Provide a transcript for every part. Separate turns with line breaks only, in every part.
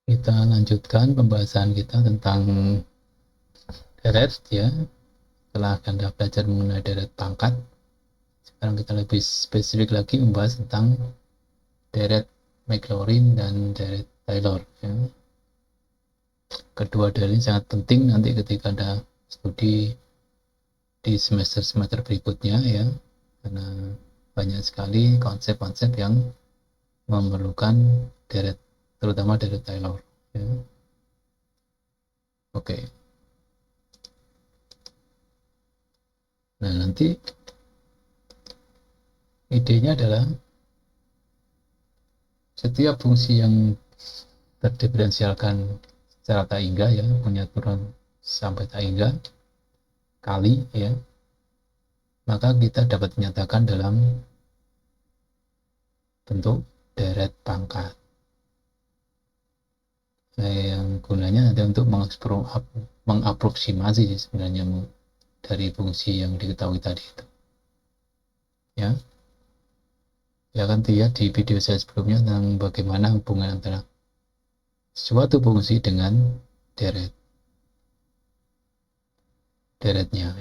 Kita lanjutkan pembahasan kita tentang deret ya. Setelah Anda belajar mengenai deret pangkat, sekarang kita lebih spesifik lagi membahas tentang deret Maclaurin dan deret Taylor ya. Kedua deret ini sangat penting nanti ketika Anda studi di semester-semester berikutnya ya, karena banyak sekali konsep-konsep yang memerlukan deret, terutama deret Taylor ya. Oke. Nah, nanti idenya adalah setiap fungsi yang terdiferensialkan secara tak hingga ya, punya turun sampai tak hingga kali ya, maka kita dapat menyatakan dalam bentuk deret pangkat. Nah, yang gunanya nanti untuk mengaproksimasi sebenarnya dari fungsi yang diketahui tadi itu ya. Ya kan lihat di video saya sebelumnya tentang bagaimana hubungan antara suatu fungsi dengan deretnya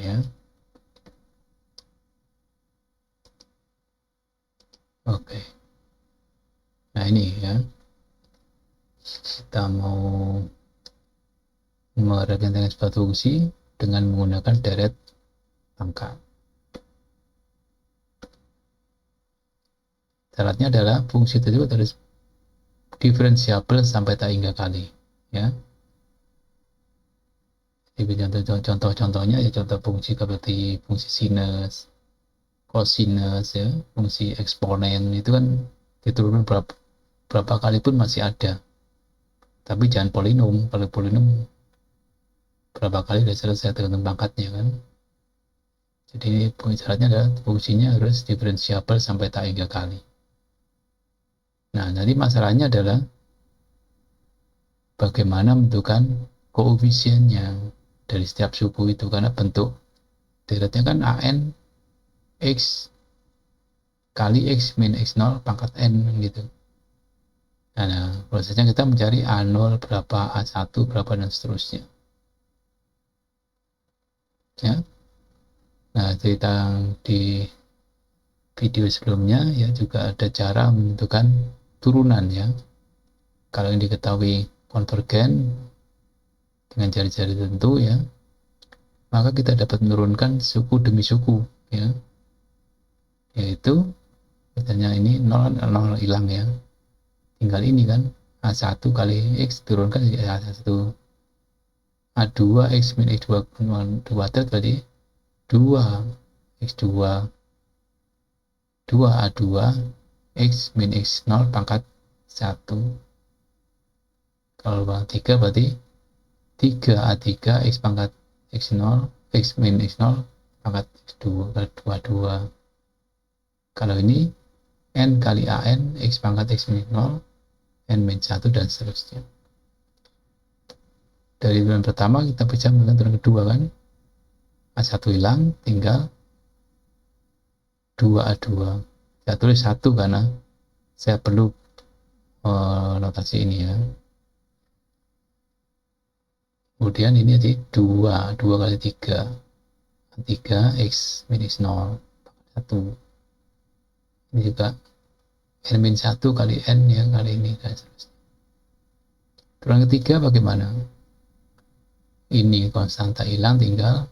ya. Oke. Nah ini ya, kita mau merepresentasikan suatu fungsi dengan menggunakan deret pangkat. Syaratnya adalah fungsi tersebut harus diferensiabel sampai tak hingga kali ya. Jadi contoh-contohnya ya, contoh fungsi seperti fungsi sinus, kosinus ya, fungsi eksponen itu kan diturunkan berapa kali pun masih ada. Tapi jangan polinom, kalau polinom berapa kali sudah selesai tergantung pangkatnya kan. Jadi syaratnya adalah fungsinya harus diferensiabel sampai tak hingga kali. Nah, nanti masalahnya adalah bagaimana menentukan koefisiennya dari setiap suku itu, karena bentuk deretnya kan AN X kali X min X0 pangkat N gitu. Nah, prosesnya kita mencari A0 berapa, A1 berapa, dan seterusnya. Ya. Nah, cerita di video sebelumnya ya juga ada cara menentukan turunan ya. Kalau yang diketahui konvergen dengan jari-jari tertentu ya, maka kita dapat menurunkan suku demi suku ya. Yaitu misalnya ini 0 hilang ya. Tinggal ini kan A1 kali X turunkan jadi A1. A2 X min X2 kuadrat berarti 2 X2 2A2 X min X0 pangkat 1. Kalau 3 berarti 3A3 X pangkat X0 X min X0 pangkat X2 kali 2. Kalau ini N kali AN X pangkat X min 0 N min 1 dan seterusnya. Dari turunan pertama kita bisa melakukan turunan kedua kan, A1 hilang, tinggal 2A2. Saya tulis 1 karena saya perlu notasi ini ya. Kemudian ini jadi 2 kali 3 X min X0 1. Ini juga N min 1 kali N ya, kali ini dan seterusnya. Turunan ketiga bagaimana? Ini konstanta hilang, tinggal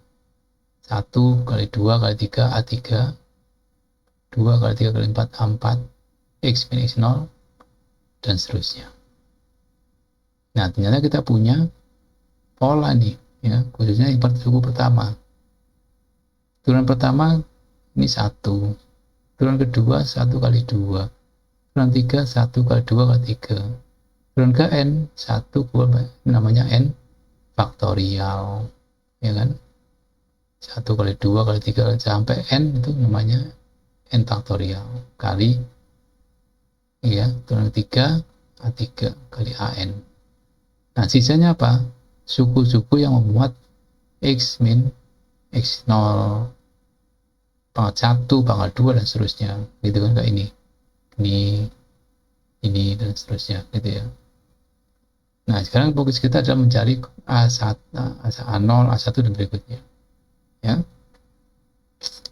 1 kali 2 kali 3 A3, 2 kali 3 kali 4 A4 X min X0 dan seterusnya. Nah, ternyata kita punya pola nih ya, khususnya yang suku pertama. Turunan pertama ini 1, turunan kedua 1 kali 2, turunan 3 1 kali 2 kali 3, turunan ke N 1 namanya N faktorial ya kan, 1 kali 2 kali 3 kali sampai N itu namanya N faktorial kali ya, turunan 3 A3 kali AN. Nah, sisanya apa? Suku-suku yang memuat X min X0 pangkat 1, pangkat 2 dan seterusnya gitu kan, kayak ini dan seterusnya gitu ya. Nah, sekarang fokus kita adalah mencari A1, A0, A1 dan berikutnya. Ya.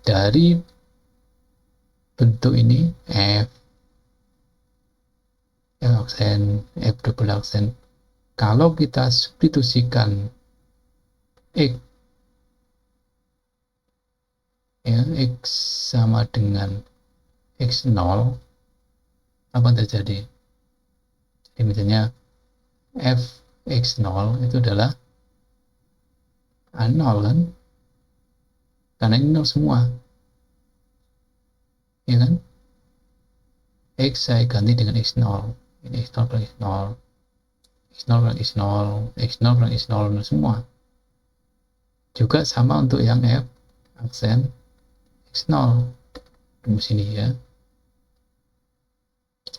Dari bentuk ini F aksen, F double aksen. Kalau kita substitusikan X, ya, X sama dengan X0, apa yang terjadi? Jadi misalnya F X0 itu adalah A0 kan? Karena ini 0 semua, ya kan? X saya ganti dengan X0. Ini X0 per X0, X0 per X0, X0 per X0 semua. Juga sama untuk yang F aksen X0. Tunggu sini ya.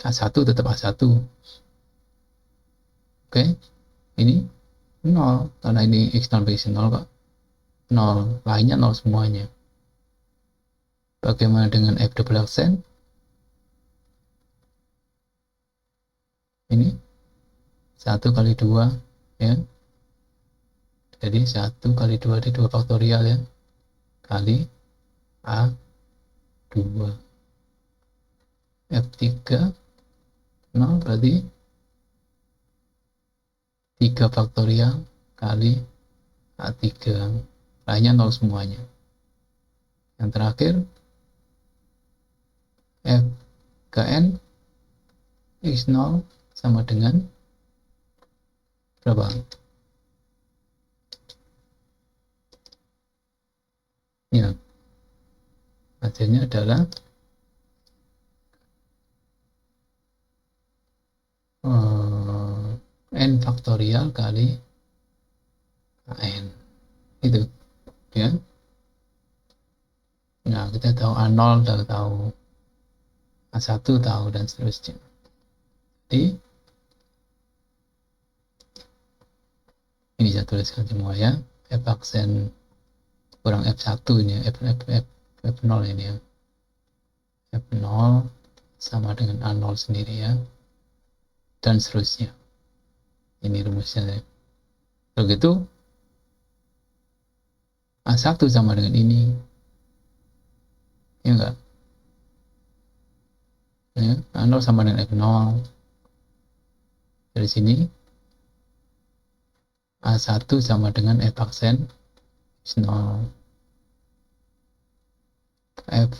A1 tetap A1. Oke. Ini 0. Karena ini X0 per X0 kok 0. Lainnya 0 semuanya. Bagaimana dengan F double aksen? Ini 1 kali 2 ya. Jadi 1 kali 2 di 2 faktorial ya. Kali A2. F3 0 berarti 3 faktorial kali A3. Lainnya 0 semuanya. Yang terakhir F ke N X0 sama dengan berapa? Ya, hasilnya adalah N faktorial kali N. Itu ya. Nah, kita tahu A0 udah tahu, A1 tahu, dan seterusnya. Jadi ini saya tuliskan semua ya. F aksen kurang F1 ini, F0 ini ya. F0 sama dengan A0 sendiri ya. Dan seterusnya. Ini rumusnya ya. Kalau gitu A1 sama dengan ini. Ya enggak? Ya, A0 sama dengan F0. Dari sini A1 sama dengan F aksen X0. F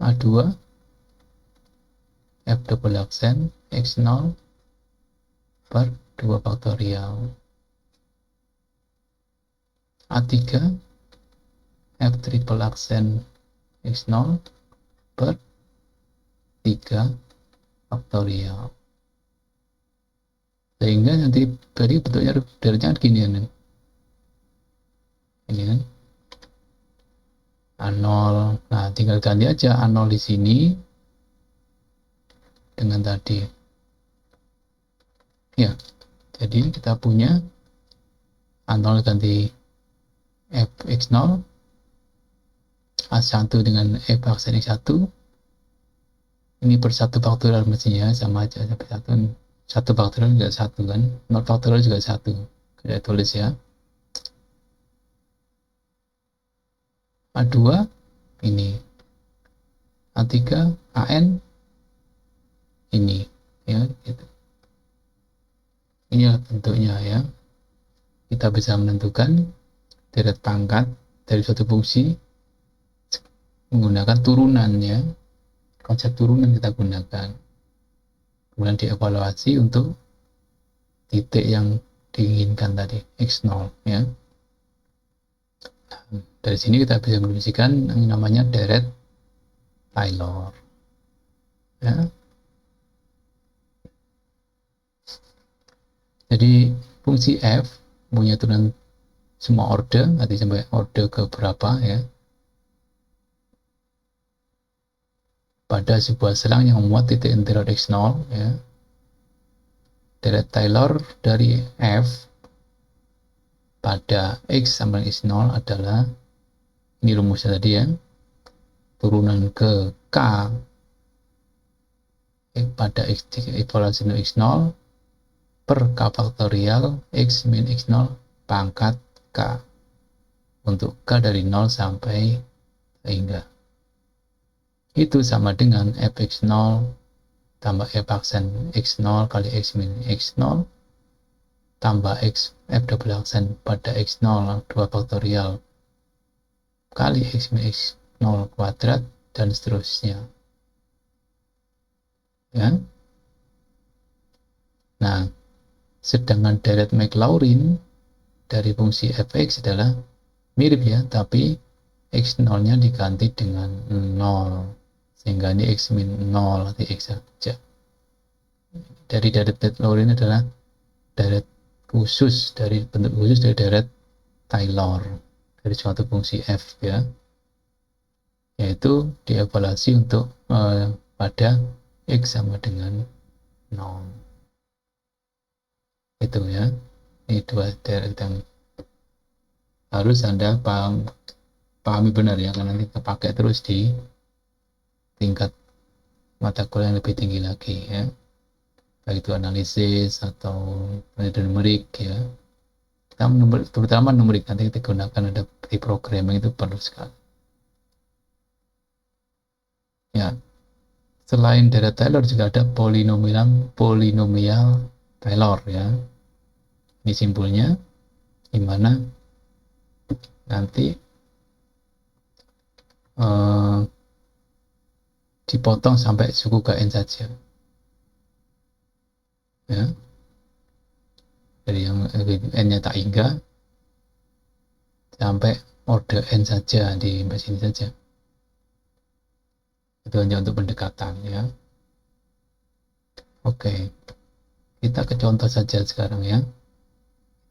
A2 F double aksen X0 per 2 faktorial. A3 F triple aksen X0 per 3 faktorial. Sehingga nanti tadi bentuknya derajat gini ya, ini kan A0. Nah, tinggal ganti aja A0 di sini dengan tadi. Ya, jadi kita punya A0 ganti Fx0, A1 dengan F aksen X1. Ini per 1 faktorial mestinya sama aja, sampai 1 faktorial juga 1 kan, 0 faktorial juga 1. Kita tulis ya. A2 ini, A3 AN ini ya, gitu. Ini bentuknya ya. Kita bisa menentukan deret pangkat dari suatu fungsi menggunakan turunan ya. Konsep turunan kita gunakan. Kemudian dievaluasi untuk titik yang diinginkan tadi, X0 ya. Dari sini kita bisa mendefinisikan yang namanya deret Taylor ya. Jadi fungsi f punya turunan semua order, nanti sampai order ke berapa ya, pada sebuah selang yang memuat titik interior X0 ya. Deret Taylor dari f pada X sama X0 adalah, ini rumusnya tadi ya, turunan ke K pada X evaluasi X0 per K faktorial X min X0 pangkat K untuk K dari 0 sampai hingga itu sama dengan fx0 tambah f aksen x0 kali x min x0 tambah x f double aksen pada x0 2 faktorial kali x min x0 kuadrat dan seterusnya ya. Nah, sedangkan deret Maclaurin dari fungsi fx adalah mirip ya, tapi x0 nya diganti dengan 0 sehingga ini x min 0 atau x saja. Dari deret Maclaurin adalah deret khusus dari bentuk khusus dari deret Taylor dari suatu fungsi f ya, yaitu dievaluasi untuk pada x sama dengan 0 itu ya. Ini dua deret yang harus Anda pahami benar ya, karena nanti kita pakai terus di tingkat mata kuliah yang lebih tinggi lagi ya, baik itu analisis atau numerik ya. Terutama numerik nanti kita gunakan ada di programming itu perlu sekali ya. Selain deret Taylor juga ada polinomial Taylor ya. Ini simpulnya dimana nanti dipotong sampai suku ke n saja ya, dari yang n nya tak hingga sampai orde n saja di sini saja. Itu hanya untuk pendekatan ya. Oke, kita ke contoh saja sekarang ya.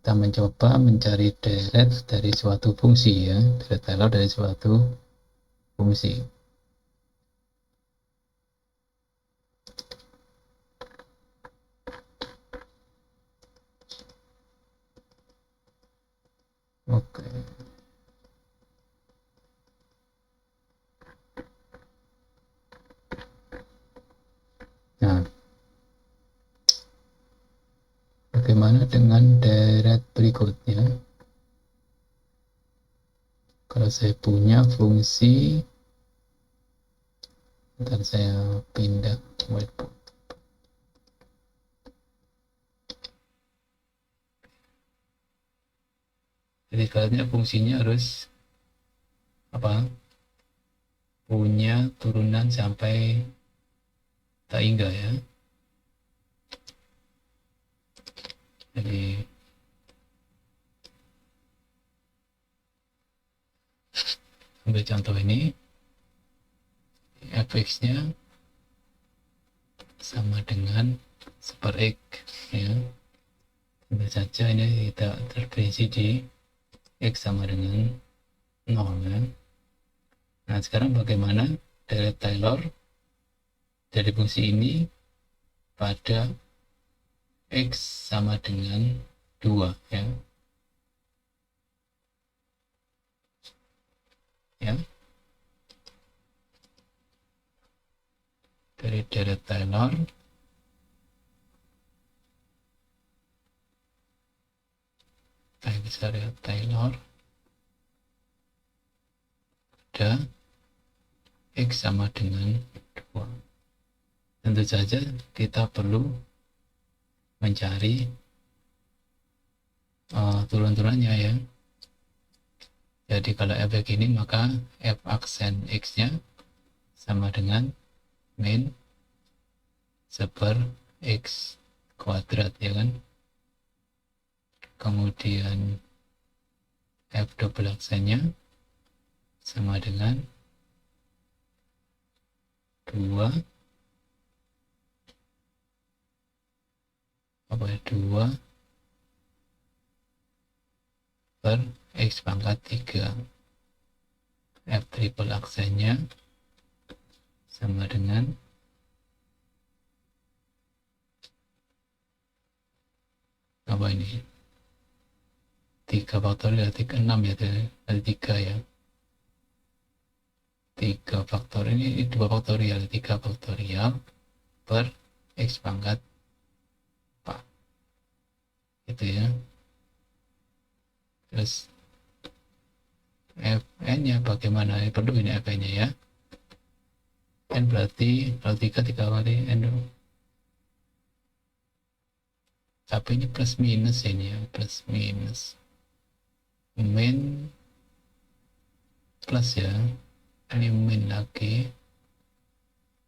Kita mencoba mencari deret dari suatu fungsi ya, deret Taylor dari suatu fungsi. Oke. Nah, bagaimana dengan deret berikutnya? Kalau saya punya fungsi, ntar saya pindah whiteboard. Jadi kalian fungsinya harus apa? Punya turunan sampai tak hingga ya. Jadi ambil contoh ini, fx-nya sama dengan super x ya. Tentu saja ini tidak terperinci di x sama dengan 0 ya. Nah, sekarang bagaimana deret Taylor dari fungsi ini pada x sama dengan 2 ya. Ya. Dari deret Taylor besar ya, Taylor pada x sama dengan 2. Tentu saja kita perlu mencari turun-turunannya ya. Jadi kalau f begini maka f aksen x nya sama dengan min seper x kuadrat ya kan. Kemudian f double aksennya sama dengan 2 per x pangkat 3. F triple aksennya sama dengan apa ini? 3 faktorial 6 ya, dari 3 ya. 3 faktorial, ini 2 faktorial, 3 faktorial per X pangkat 4 gitu ya. Terus Fn nya bagaimana, perlu ini Fn nya ya. N berarti kalau 3 kali N dulu, tapi ini plus minus ini ya, plus minus min plus ya, ini min lagi,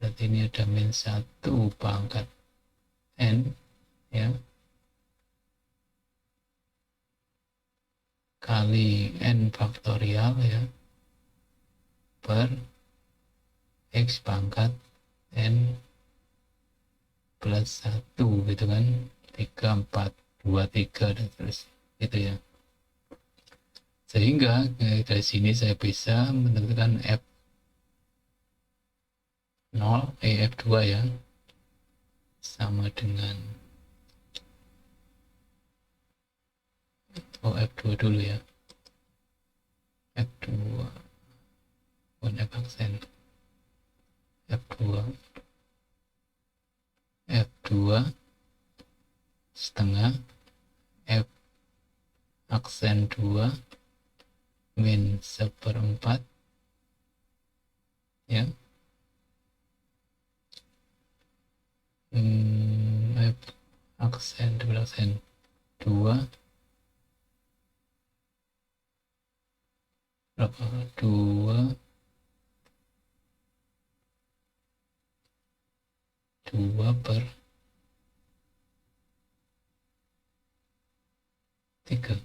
berarti ini ada min 1 pangkat N ya, kali N faktorial ya, per X pangkat N plus 1 gitu kan, 3, 4, 2, 3 dan terus gitu ya. Sehingga dari sini saya bisa menentukan F2 ya, sama dengan F2 dulu ya, F2 F aksen F2 setengah F aksen 2 min 1/4 ya, F aksen 2 berapa, 2 per 3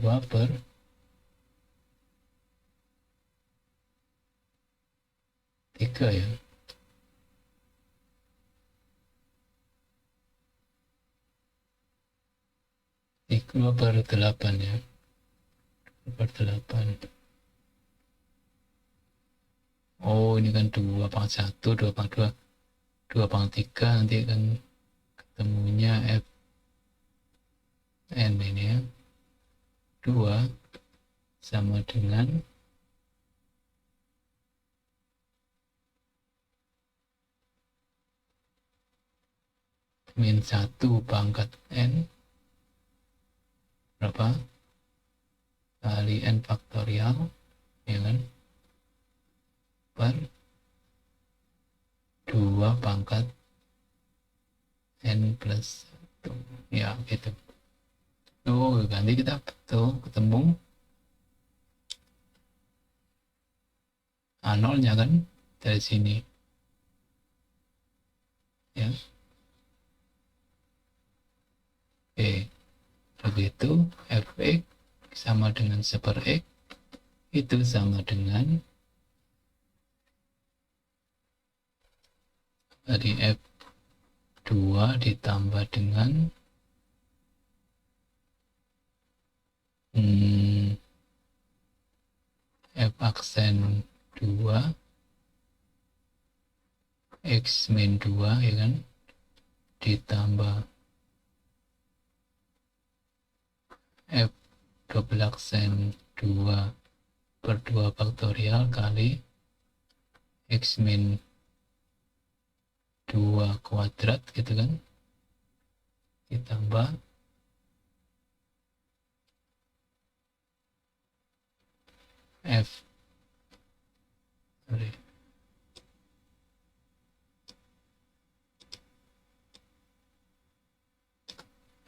2 per 3 ya, 2 per 8 ya, 2 per 8. Oh ini kan 2 pangkat 1, 2 pangkat 2, 2 pangkat 3, nanti kan ketemunya Fn ini ya, 2 sama dengan min 1 pangkat N berapa, kali N faktorial ya kan, per 2 pangkat N plus 1 ya gitu. Oh nanti kita tuh ketemu A0 nya kan dari sini ya. Oke, begitu Fx sama dengan 1/x itu sama dengan dari F2 ditambah dengan F aksen 2 X min 2 ya kan, ditambah F double aksen 2 per 2 faktorial kali X min 2 kuadrat gitu kan, ditambah F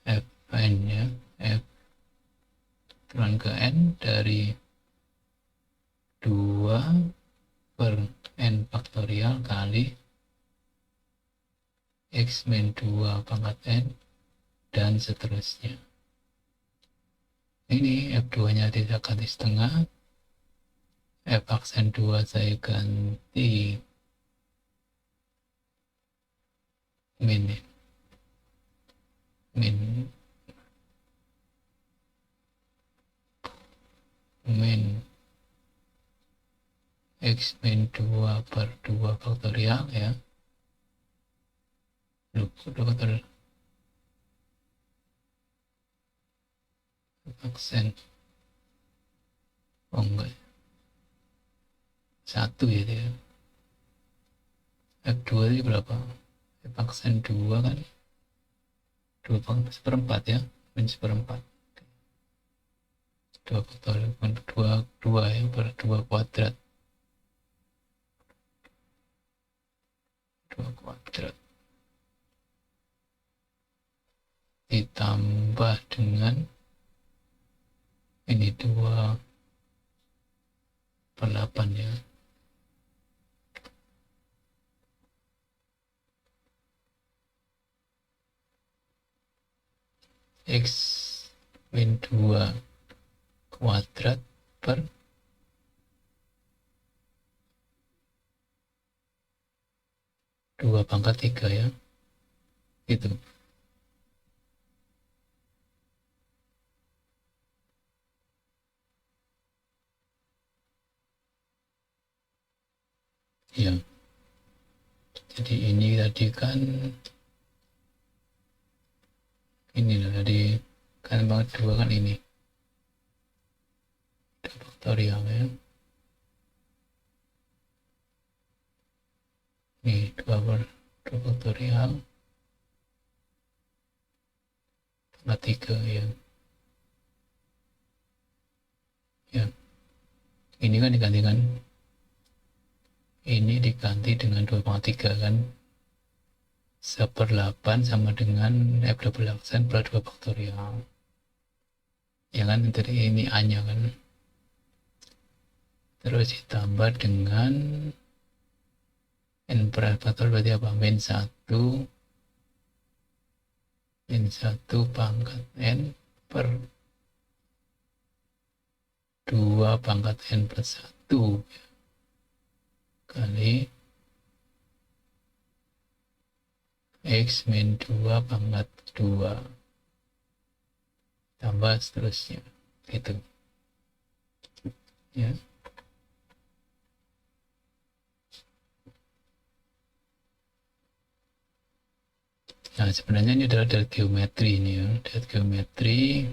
Fn ya, F turun ke N dari 2 per N faktorial kali X min 2 pangkat N dan seterusnya. Ini F2 nya tidak ganti setengah, F aksen 2 saya ganti min X min 2 per 2 faktorial ya, 2 faktorial aksen. Oh enggak, 1 ya dia. F2 ini berapa? F aksen 2 kan, 2/4 ya, min seperempat. 2 faktorial, 2 ya, per 2 kuadrat. 2 kuadrat ditambah dengan ini 2/8 ya. X min 2 kuadrat per 2/3 ya, itu. Ya, jadi ini tadi kan ini loh, tadi kan banget 2 kan ini 2 faktorial ya, ini 2 faktorial tambah 3 ya. Ya, ini kan digantikan, ini diganti dengan 2/3 kan, 1/8 sama dengan F double aksen per 2 faktorial ya kan, dari ini A nya kan, terus ditambah dengan n per faktor berarti apa, min 1 pangkat n per 2 pangkat n plus 1 kali X min 2 pangkat 2 tambah seterusnya gitu ya. Nah, sebenarnya ini adalah dari geometri ini ya, dari geometri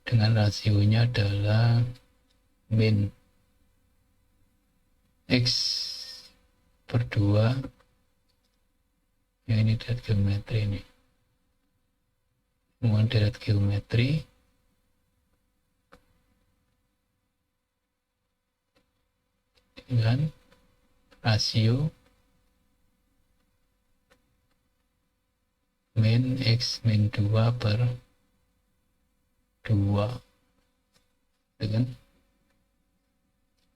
dengan rasionya adalah min X per 2 ya, ini dari geometri ini, kemudian dari geometri dengan rasio min X min 2 per 2 dengan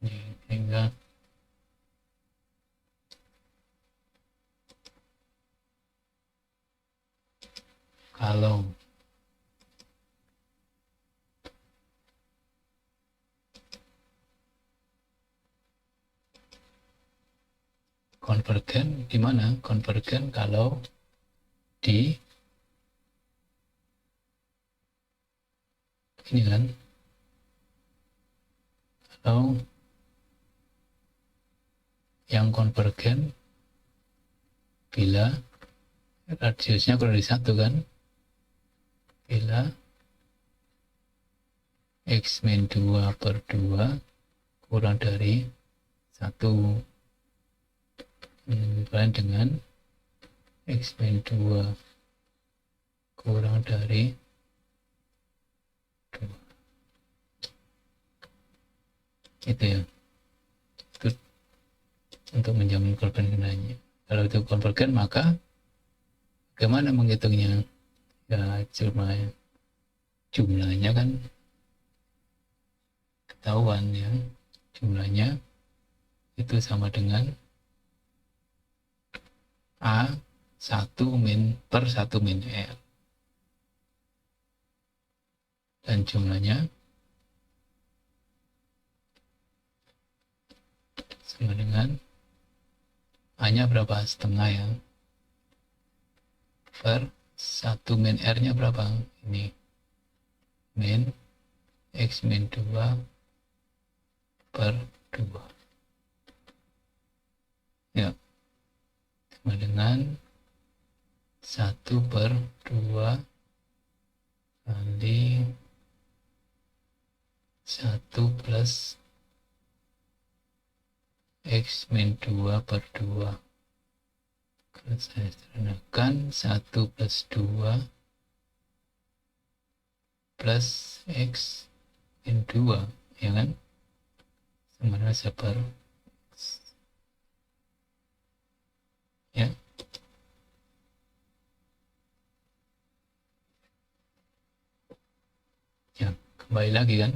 ini, sehingga kalau konvergen, di mana konvergen kalau di ini kan, kalau yang konvergen bila radiusnya kurang dari 1 kan, bila X min 2 per 2 kurang dari 1 equivalent dengan X min 2 kurang dari 2 itu ya, itu untuk menjamin konvergensinya. Kalau itu konvergen maka bagaimana menghitungnya ya, jumlahnya kan ketahuan ya, jumlahnya itu sama dengan A 1 min per 1 min R, dan jumlahnya sama dengan A nya berapa, setengah ya, per 1 min R nya berapa, ini min X min 2 per 2 ya, sama dengan 1/2 kali X min 2 per 2. Kalau saya sederhanakan 1 plus 2 plus X min 2, ya kan? Sama dengan 1 per X. Ya. Ya, kembali lagi kan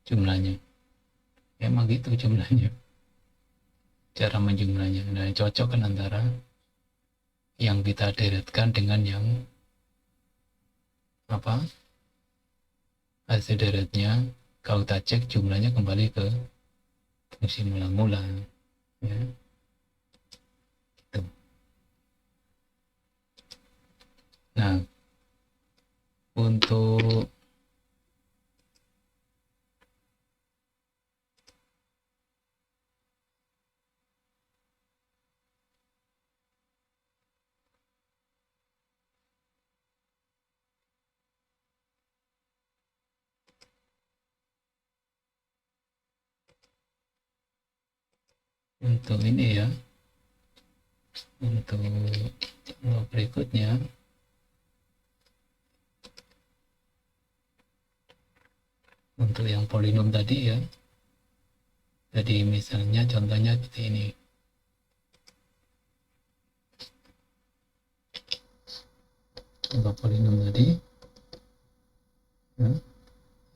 jumlahnya. Emang gitu jumlahnya. Cara menjumlahnya. Nah, cocok kan antara yang kita deretkan dengan yang apa? Hasil deretnya. Kalau kita cek jumlahnya kembali ke fungsi mula-mula. Ya. Gitu. Nah, untuk ini ya, untuk berikutnya, untuk yang polinom tadi ya, jadi misalnya contohnya seperti ini. Untuk polinom tadi ya,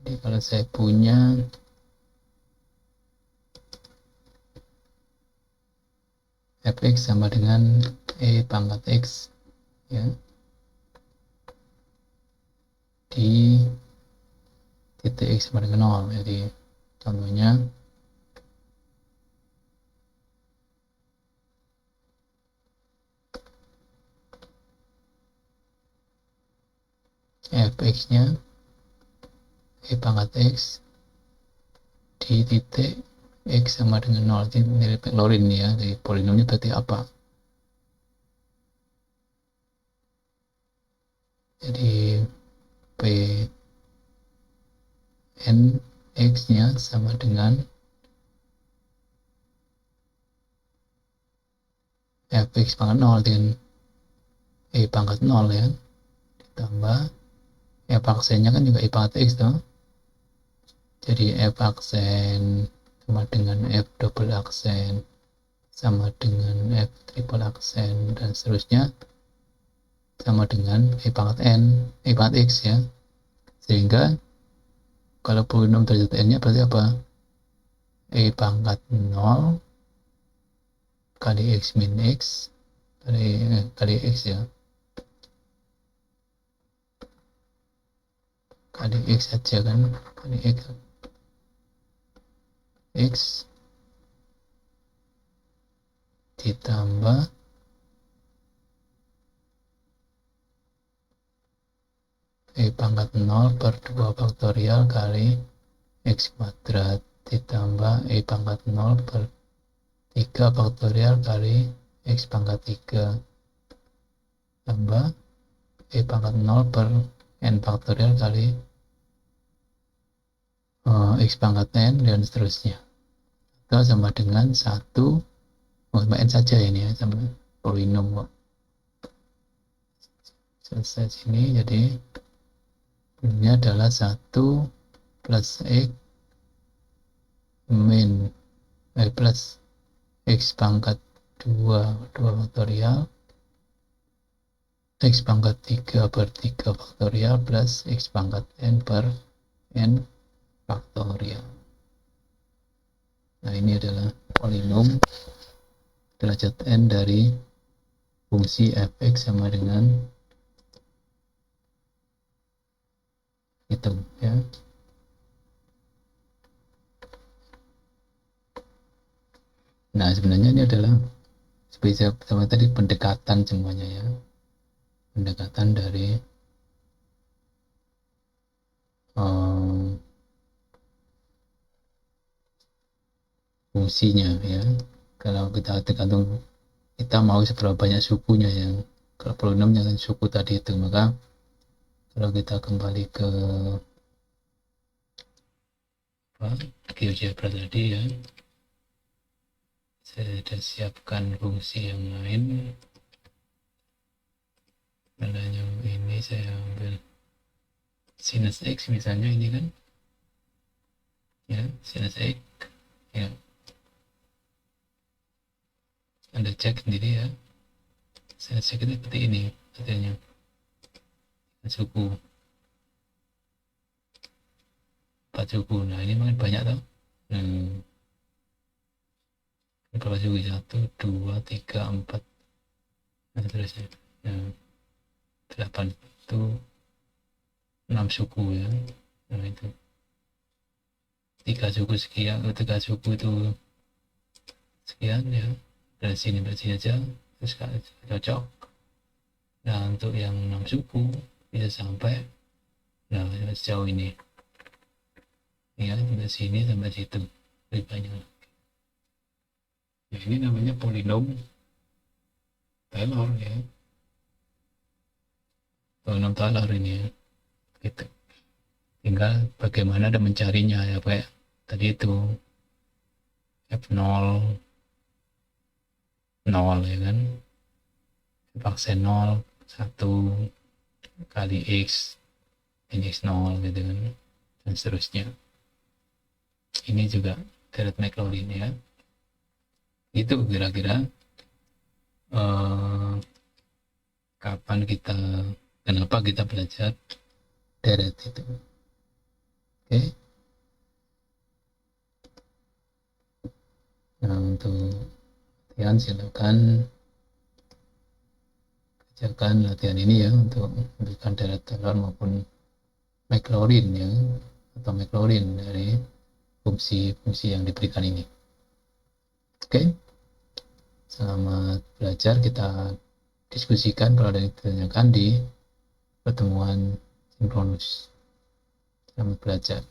jadi kalau saya punya fx sama dengan e pangkat x ya, di titik x sama dengan 0. Jadi contohnya fx nya e pangkat x di titik x sama dengan 0. Ini mirip Maclaurin ya. Jadi polinomnya berarti apa? Jadi p n x nya sama dengan fx pangkat 0 dengan e pangkat 0 ya, ditambah f aksennya kan juga e pangkat x toh. Jadi f aksen sama dengan f double aksen sama dengan f triple aksen dan seterusnya sama dengan e pangkat n, e pangkat x ya. Sehingga kalau polinom derajat n nya berarti apa? E pangkat 0 kali x min x kali x ya, kali x saja kan, kali x ditambah e pangkat 0 per 2 faktorial kali x kuadrat ditambah e pangkat 0 per 3 faktorial kali x pangkat 3 tambah e pangkat 0 per n faktorial kali x pangkat n dan seterusnya. Itu sama dengan 1, sama n saja ini ya, sama polinom kok. Selesai sini, jadi ini adalah 1 plus x min plus x pangkat 2 faktorial x pangkat 3 per 3 faktorial plus x pangkat n per n faktorial. Nah, ini adalah polinom derajat n dari fungsi fx sama dengan itu ya. Nah, sebenarnya ini adalah seperti sama tadi pendekatan semuanya ya, pendekatan dari fungsinya ya. Kalau kita tergantung kita mau seberapa banyak sukunya yang, kalau polinomnya kan suku tadi itu, maka kalau kita kembali ke GeoGebra tadi ya, Saya sudah siapkan fungsi yang lain. Yang ini saya ambil sinus X misalnya, ini kan ya, sinus X ya, Anda cek sendiri ya, sinus X itu seperti ini hasilnya, suku 4 suku. Nah ini makin banyak tau. Berapa suku? 1, 2, 3, 4, nah terusnya. Nah 8 itu 6 suku ya. Nah itu 3 suku sekian, 3 suku itu sekian ya, dari sini aja terus cocok. Nah untuk yang 6 suku bisa sampai, nah sejauh ini ya, sampai sini sampai situ lebih banyak. Nah, ini namanya polinom Taylor ya, polinom Taylor ini ya, gitu. Tinggal bagaimana ada mencarinya ya, kayak tadi itu F0 0 ya kan, F 0 1 kali X ini X0 gitu kan, dan seterusnya. Ini juga Garrett Maclaurin ya. Itu kira-kira kapan kita, kenapa kita belajar deret itu. Oke. Nah untuk latihan silakan kerjakan latihan ini ya, untuk memberikan deret Taylor maupun Maclaurin ya, atau Maclaurin dari fungsi-fungsi yang diberikan ini. Oke, selamat belajar. Kita diskusikan kalau ada yang ditanyakan di pertemuan sinkronus. Selamat belajar.